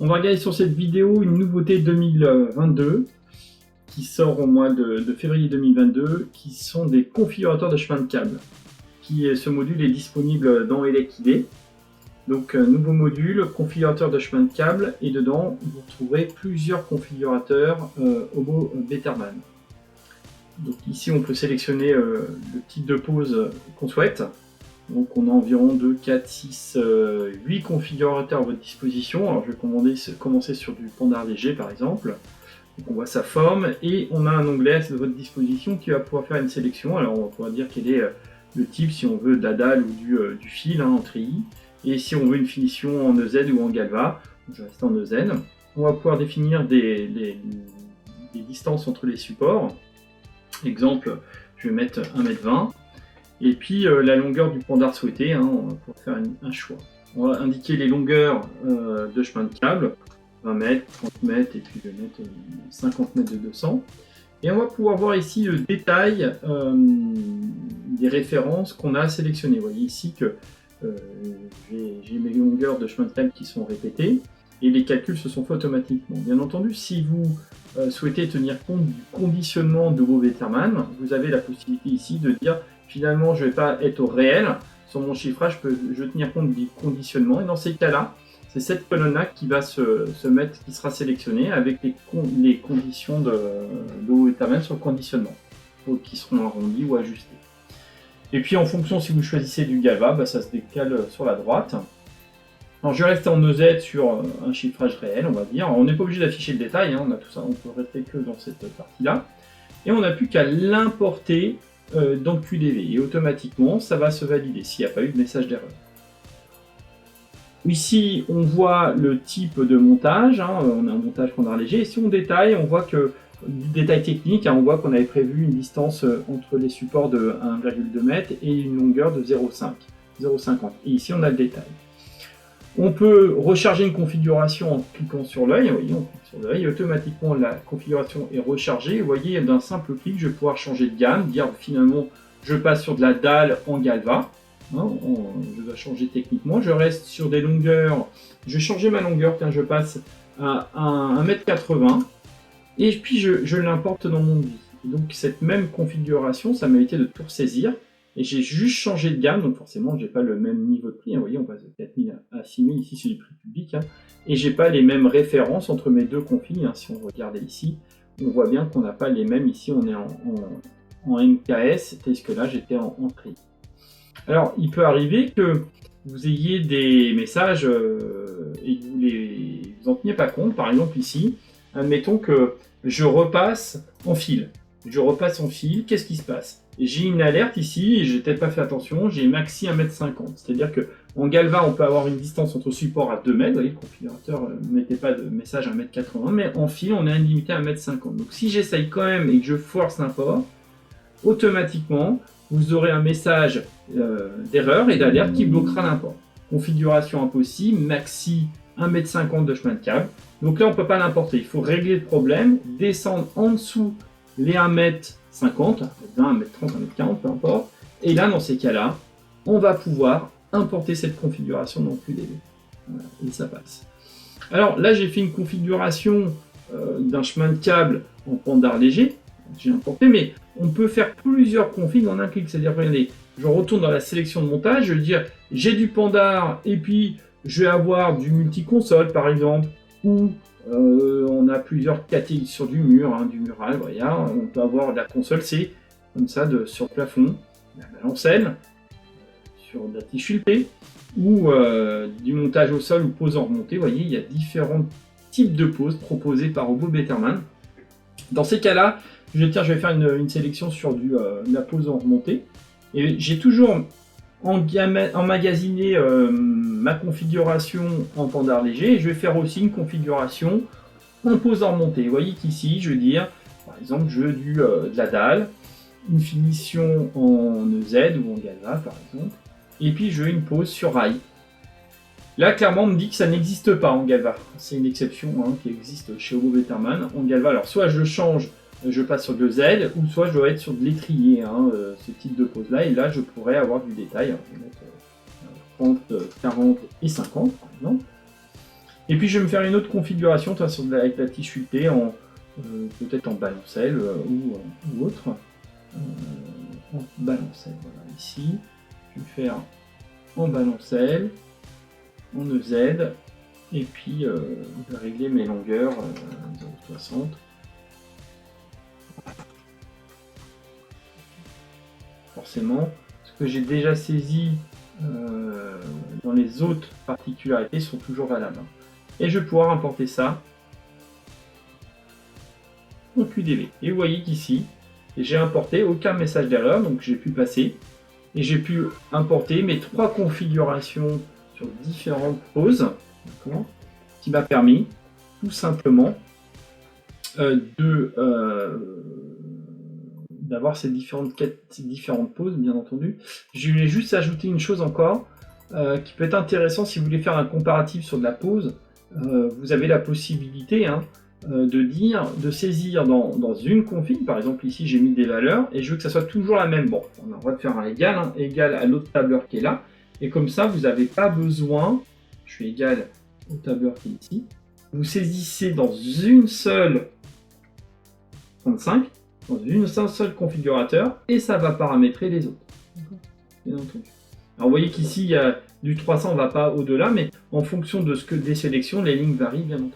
On va regarder sur cette vidéo une nouveauté 2022 qui sort au mois de février 2022, qui sont des configurateurs de chemin de câble. Ce module est disponible dans ElecID. Donc nouveau module, configurateur de chemin de câble, et dedans vous trouverez plusieurs configurateurs Hobo Betterman. Donc ici on peut sélectionner le type de pose qu'on souhaite. Donc on a environ 2, 4, 6, 8 configurateurs à votre disposition. Alors je vais commencer sur du pendard léger par exemple. Donc on voit sa forme et on a un onglet à votre disposition qui va pouvoir faire une sélection. Alors on va pouvoir dire quel est le type, si on veut de la dalle ou du fil en treillis. Et si on veut une finition en EZ ou en galva, je reste en EZ. On va pouvoir définir des distances entre les supports. Exemple, je vais mettre 1,20 m. Et puis la longueur du pendard souhaité, on va pouvoir faire un choix. On va indiquer les longueurs de chemin de câble, 20 mètres, 30 mètres, et puis je vais mettre 50 mètres de 200. Et on va pouvoir voir ici le détail des références qu'on a sélectionnées. Vous voyez ici que j'ai mes longueurs de chemin de câble qui sont répétées, et les calculs se sont faits automatiquement. Bien entendu, si vous souhaitez tenir compte du conditionnement de Hobo Betterman, vous avez la possibilité ici de dire finalement je ne vais pas être au réel sur mon chiffrage, je vais tenir compte du conditionnement, et dans ces cas-là, c'est cette colonne-là qui va se mettre, qui sera sélectionnée avec les conditions de Hobo Betterman sur le conditionnement, qui seront arrondies ou ajustées. Et puis en fonction, si vous choisissez du galva, ça se décale sur la droite. Alors je reste en EZ sur un chiffrage réel, on va dire. Alors, on n'est pas obligé d'afficher le détail, on a tout ça, on peut rester que dans cette partie-là. Et on n'a plus qu'à l'importer dans le QDV. Et automatiquement, ça va se valider s'il n'y a pas eu de message d'erreur. Ici, on voit le type de montage. On a un montage pendard léger. Et si on détaille, on voit que du détail technique, on voit qu'on avait prévu une distance entre les supports de 1,2 m et une longueur de 0,50. Et ici, on a le détail. On peut recharger une configuration en cliquant sur l'œil. Vous voyez, on clique sur l'œil, automatiquement la configuration est rechargée. Vous voyez, d'un simple clic, je vais pouvoir changer de gamme, dire finalement je passe sur de la dalle en galva. Je dois changer techniquement. Je reste sur des longueurs. Je vais changer ma longueur quand je passe à 1,80 m. Et puis je l'importe dans mon devis. Donc cette même configuration, ça m'a évité de tout ressaisir. Et j'ai juste changé de gamme, donc forcément, j'ai pas le même niveau de prix. Vous voyez, on passe de 4000 à 6000, ici c'est du prix public. Et j'ai pas les mêmes références entre mes deux configs. Si on regardait ici, on voit bien qu'on n'a pas les mêmes. Ici, on est en NKS, tandis que là, j'étais en prix. Alors, il peut arriver que vous ayez des messages et que vous en teniez pas compte. Par exemple, ici, admettons que je repasse en fil. Qu'est-ce qui se passe? J'ai une alerte ici, et je n'ai peut-être pas fait attention, j'ai maxi 1,50 m. C'est-à-dire qu'en galva, on peut avoir une distance entre support à 2 m. Vous voyez, le configurateur ne mettait pas de message à 1,80 m, mais en fil, on est limité à 1,50 m. Donc si j'essaye quand même et que je force l'import, automatiquement, vous aurez un message d'erreur et d'alerte qui bloquera l'import. Configuration impossible, maxi 1,50 m de chemin de câble. Donc là, on ne peut pas l'importer. Il faut régler le problème, descendre en dessous les 1,50 m, 1,30 m, 1,40 m, peu importe. Et là, dans ces cas-là, on va pouvoir importer cette configuration dans le QDV. Voilà, et ça passe. Alors là, j'ai fait une configuration d'un chemin de câble en pendard léger. J'ai importé, mais on peut faire plusieurs configs en un clic. C'est-à-dire, regardez, je retourne dans la sélection de montage, je vais dire, j'ai du pendard, et puis je vais avoir du multiconsole, par exemple, ou on a plusieurs catégories sur du mur, du mural, voilà. On peut avoir de la console C, comme ça, sur le plafond, la balancelle, sur de la tige sculptée, ou du montage au sol ou pose en remontée. Vous voyez, il y a différents types de poses proposées par Hobo Betterman. Dans ces cas-là, je vais faire une sélection sur la pose en remontée. Et j'ai toujours emmagasiné ma configuration en pendard léger, et je vais faire aussi une configuration en pose en remontée. Vous voyez qu'ici, je vais dire, par exemple, je veux de la dalle, une finition en EZ ou en galva, par exemple, et puis je veux une pose sur rail. Là, clairement, on me dit que ça n'existe pas en galva. C'est une exception qui existe chez Hobo Betterman en galva. Alors, soit je change, je passe sur de Z, ou soit je dois être sur de l'étrier, ce type de pose-là, et là, je pourrais avoir du détail. Alors, je vais mettre 30, 40 et 50, par exemple. Et puis je vais me faire une autre configuration avec la tige sculptée, peut-être en balancelle ou autre. En balancelle, voilà, ici. Je vais faire en balancelle, en EZ, et puis je vais régler mes longueurs 0,60. Forcément, ce que j'ai déjà saisi dans les autres particularités sont toujours valables. Et je vais pouvoir importer ça en QDV. Et vous voyez qu'ici, j'ai importé aucun message d'erreur, donc j'ai pu passer. Et j'ai pu importer mes 3 configurations sur différentes poses, qui m'a permis tout simplement d'avoir ces différentes poses, bien entendu. Je voulais juste ajouter une chose encore, qui peut être intéressant si vous voulez faire un comparatif sur de la pose. Vous avez la possibilité de saisir dans une config, par exemple ici j'ai mis des valeurs, et je veux que ça soit toujours la même. Bon, on a le droit de faire un égal, égal à l'autre tableur qui est là, et comme ça vous n'avez pas besoin, je suis égal au tableur qui est ici, vous saisissez dans une seule 35, dans une seule configurateur, et ça va paramétrer les autres. Bien entendu. Alors vous voyez qu'ici, il y a du 300, on ne va pas au-delà, mais en fonction de des sélections, les lignes varient bien entendu.